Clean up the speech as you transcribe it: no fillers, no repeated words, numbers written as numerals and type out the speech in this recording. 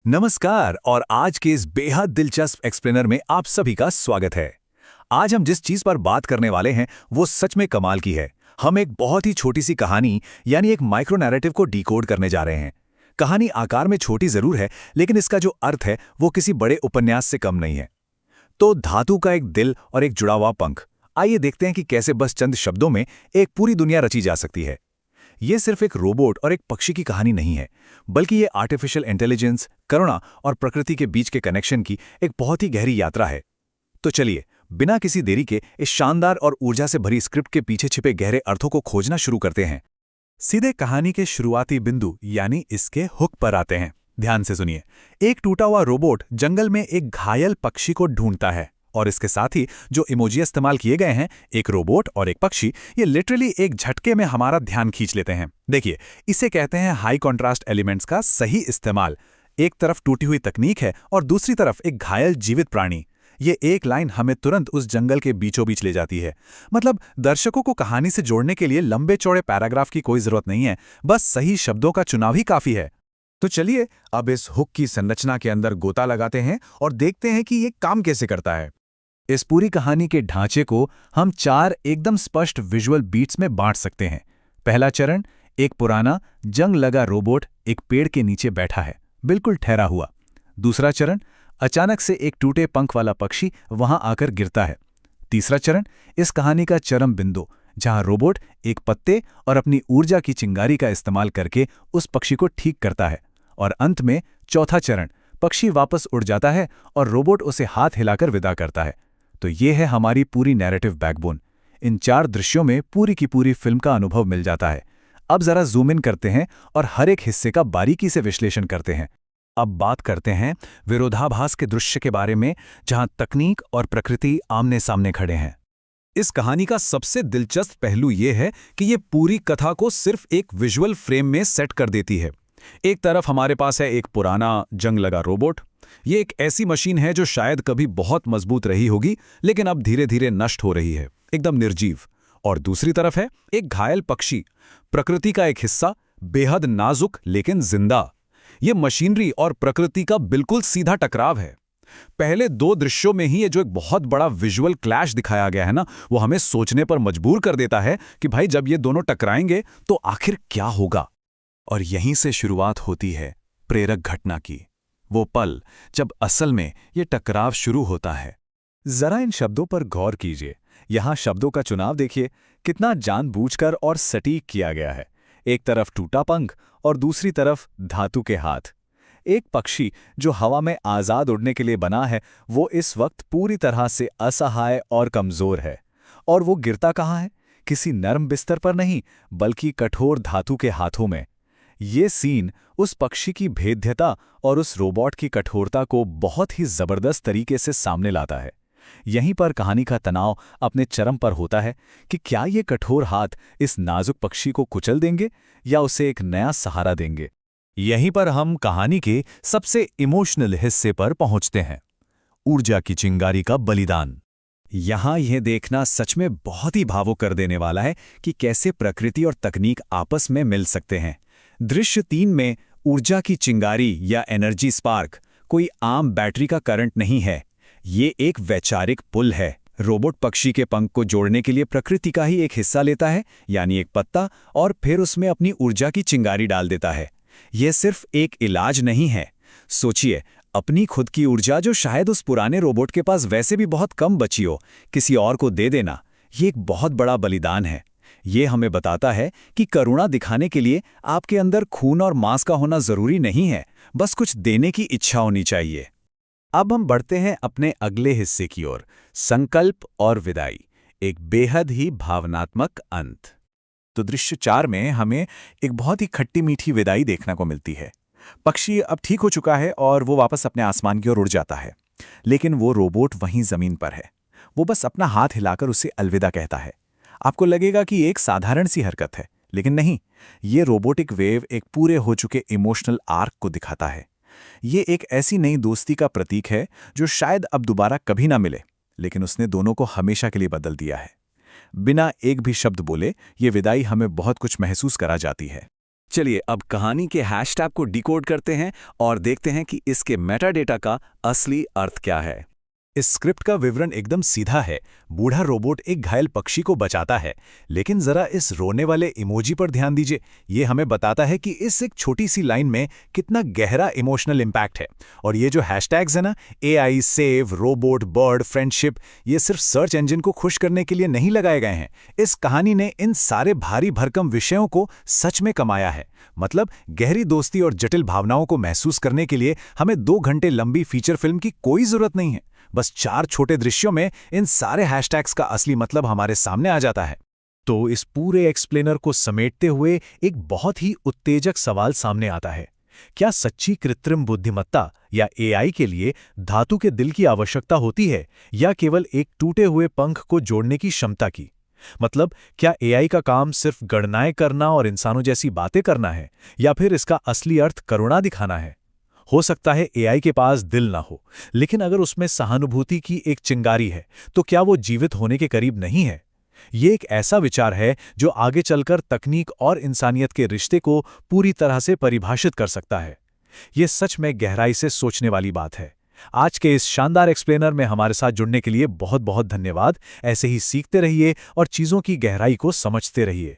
नमस्कार और आज के इस बेहद दिलचस्प एक्सप्लेनर में आप सभी का स्वागत है। आज हम जिस चीज पर बात करने वाले हैं वो सच में कमाल की है। हम एक बहुत ही छोटी सी कहानी यानी एक माइक्रो नैरेटिव को डिकोड करने जा रहे हैं। कहानी आकार में छोटी जरूर है, लेकिन इसका जो अर्थ है वो किसी बड़े उपन्यास से कम नहीं है। तो धातु का एक दिल और एक जुड़ा हुआ पंख, आइए देखते हैं कि कैसे बस चंद शब्दों में एक पूरी दुनिया रची जा सकती है। ये सिर्फ एक रोबोट और एक पक्षी की कहानी नहीं है, बल्कि ये आर्टिफिशियल इंटेलिजेंस, करुणा और प्रकृति के बीच के कनेक्शन की एक बहुत ही गहरी यात्रा है। तो चलिए, बिना किसी देरी के इस शानदार और ऊर्जा से भरी स्क्रिप्ट के पीछे छिपे गहरे अर्थों को खोजना शुरू करते हैं। सीधे कहानी के शुरुआती बिंदु यानी इसके हुक पर आते हैं। ध्यान से सुनिए। एक टूटा हुआ रोबोट जंगल में एक घायल पक्षी को ढूंढता है, और इसके साथ ही जो इमोजी इस्तेमाल किए गए हैं, एक रोबोट और एक पक्षी, ये लिटरली एक झटके में हमारा ध्यान खींच लेते हैं। देखिए, इसे कहते हैं हाई कॉन्ट्रास्ट एलिमेंट्स का सही इस्तेमाल। एक तरफ टूटी हुई तकनीक है और दूसरी तरफ एक घायल जीवित प्राणी। ये एक लाइन हमें तुरंत उस जंगल के बीचों बीच ले जाती है। मतलब दर्शकों को कहानी से जोड़ने के लिए लंबे चौड़े पैराग्राफ की कोई जरूरत नहीं है, बस सही शब्दों का चुनाव ही काफी है। तो चलिए अब इस हुक की संरचना के अंदर गोता लगाते हैं और देखते हैं कि ये काम कैसे करता है। इस पूरी कहानी के ढांचे को हम 4 एकदम स्पष्ट विजुअल बीट्स में बांट सकते हैं। पहला चरण, एक पुराना जंग लगा रोबोट एक पेड़ के नीचे बैठा है, बिल्कुल ठहरा हुआ। दूसरा चरण, अचानक से एक टूटे पंख वाला पक्षी वहां आकर गिरता है। तीसरा चरण, इस कहानी का चरम बिंदु, जहां रोबोट एक पत्ते और अपनी ऊर्जा की चिंगारी का इस्तेमाल करके उस पक्षी को ठीक करता है। और अंत में चौथा चरण, पक्षी वापस उड़ जाता है और रोबोट उसे हाथ हिलाकर विदा करता है। तो ये है हमारी पूरी नैरेटिव बैकबोन। इन 4 दृश्यों में पूरी की पूरी फिल्म का अनुभव मिल जाता है। अब जरा जूम इन करते हैं और हर एक हिस्से का बारीकी से विश्लेषण करते हैं। अब बात करते हैं विरोधाभास के दृश्य के बारे में, जहां तकनीक और प्रकृति आमने सामने खड़े हैं। इस कहानी का सबसे दिलचस्प पहलू यह है कि ये पूरी कथा को सिर्फ एक विजुअल फ्रेम में सेट कर देती है। एक तरफ हमारे पास है एक पुराना जंग लगा रोबोट। ये एक ऐसी मशीन है जो शायद कभी बहुत मजबूत रही होगी, लेकिन अब धीरे धीरे नष्ट हो रही है, एकदम निर्जीव। और दूसरी तरफ है एक घायल पक्षी, प्रकृति का एक हिस्सा, बेहद नाजुक लेकिन जिंदा। ये मशीनरी और प्रकृति का बिल्कुल सीधा टकराव है। पहले 2 दृश्यों में ही ये जो एक बहुत बड़ा विजुअल क्लैश दिखाया गया है ना, वो हमें सोचने पर मजबूर कर देता है कि भाई जब ये दोनों टकराएंगे तो आखिर क्या होगा। और यहीं से शुरुआत होती है प्रेरक घटना की। वो पल जब असल में ये टकराव शुरू होता है। जरा इन शब्दों पर गौर कीजिए। यहाँ शब्दों का चुनाव देखिए, कितना जानबूझकर और सटीक किया गया है। एक तरफ टूटा पंख और दूसरी तरफ धातु के हाथ। एक पक्षी जो हवा में आज़ाद उड़ने के लिए बना है, वो इस वक्त पूरी तरह से असहाय और कमज़ोर है। और वो गिरता कहाँ है? किसी नरम बिस्तर पर नहीं, बल्कि कठोर धातु के हाथों में। ये सीन उस पक्षी की भेद्यता और उस रोबोट की कठोरता को बहुत ही जबरदस्त तरीके से सामने लाता है। यहीं पर कहानी का तनाव अपने चरम पर होता है कि क्या ये कठोर हाथ इस नाजुक पक्षी को कुचल देंगे या उसे एक नया सहारा देंगे। यहीं पर हम कहानी के सबसे इमोशनल हिस्से पर पहुंचते हैं, ऊर्जा की चिंगारी का बलिदान। यहाँ यह देखना सच में बहुत ही भावुक कर देने वाला है कि कैसे प्रकृति और तकनीक आपस में मिल सकते हैं। दृश्य 3 में ऊर्जा की चिंगारी या एनर्जी स्पार्क कोई आम बैटरी का करंट नहीं है, ये एक वैचारिक पुल है। रोबोट पक्षी के पंख को जोड़ने के लिए प्रकृति का ही एक हिस्सा लेता है, यानी एक पत्ता, और फिर उसमें अपनी ऊर्जा की चिंगारी डाल देता है। यह सिर्फ एक इलाज नहीं है। सोचिए, अपनी खुद की ऊर्जा जो शायद उस पुराने रोबोट के पास वैसे भी बहुत कम बची हो, किसी और को दे देना, ये एक बहुत बड़ा बलिदान है। ये हमें बताता है कि करुणा दिखाने के लिए आपके अंदर खून और मांस का होना जरूरी नहीं है, बस कुछ देने की इच्छा होनी चाहिए। अब हम बढ़ते हैं अपने अगले हिस्से की ओर, संकल्प और विदाई, एक बेहद ही भावनात्मक अंत। तो दृश्य 4 में हमें एक बहुत ही खट्टी मीठी विदाई देखने को मिलती है। पक्षी अब ठीक हो चुका है और वो वापस अपने आसमान की ओर उड़ जाता है, लेकिन वो रोबोट वहीं जमीन पर है। वो बस अपना हाथ हिलाकर उसे अलविदा कहता है। आपको लगेगा कि एक साधारण सी हरकत है, लेकिन नहीं, ये रोबोटिक वेव एक पूरे हो चुके इमोशनल आर्क को दिखाता है। ये एक ऐसी नई दोस्ती का प्रतीक है जो शायद अब दोबारा कभी ना मिले, लेकिन उसने दोनों को हमेशा के लिए बदल दिया है। बिना एक भी शब्द बोले ये विदाई हमें बहुत कुछ महसूस करा जाती है। चलिए अब कहानी के हैशटैग को डिकोड करते हैं और देखते हैं कि इसके मेटाडेटा का असली अर्थ क्या है। इस स्क्रिप्ट का विवरण एकदम सीधा है। बूढ़ा रोबोट एक घायल पक्षी को बचाता है, लेकिन जरा इस रोने वाले इमोजी पर ध्यान दीजिए। ये हमें बताता है कि इस एक छोटी सी लाइन में कितना गहरा इमोशनल इम्पैक्ट है। और ये जो हैशटैग्स है ना, AI, save, robot, bird, friendship, ये सिर्फ सर्च इंजन को खुश करने के लिए नहीं लगाए गए हैं। इस कहानी ने इन सारे भारी भरकम विषयों को सच में कमाया है। मतलब गहरी दोस्ती और जटिल भावनाओं को महसूस करने के लिए हमें 2 घंटे लंबी फीचर फिल्म की कोई जरूरत नहीं है। बस 4 छोटे दृश्यों में इन सारे हैशटैग्स का असली मतलब हमारे सामने आ जाता है। तो इस पूरे एक्सप्लेनर को समेटते हुए एक बहुत ही उत्तेजक सवाल सामने आता है। क्या सच्ची कृत्रिम बुद्धिमत्ता या AI के लिए धातु के दिल की आवश्यकता होती है, या केवल एक टूटे हुए पंख को जोड़ने की क्षमता की? मतलब क्या AI का काम सिर्फ गणनाएं करना और इंसानों जैसी बातें करना है, या फिर इसका असली अर्थ करुणा दिखाना है? हो सकता है AI के पास दिल ना हो, लेकिन अगर उसमें सहानुभूति की एक चिंगारी है, तो क्या वो जीवित होने के करीब नहीं है? ये एक ऐसा विचार है जो आगे चलकर तकनीक और इंसानियत के रिश्ते को पूरी तरह से परिभाषित कर सकता है। ये सच में गहराई से सोचने वाली बात है। आज के इस शानदार एक्सप्लेनर में हमारे साथ जुड़ने के लिए बहुत बहुत धन्यवाद। ऐसे ही सीखते रहिए और चीज़ों की गहराई को समझते रहिए।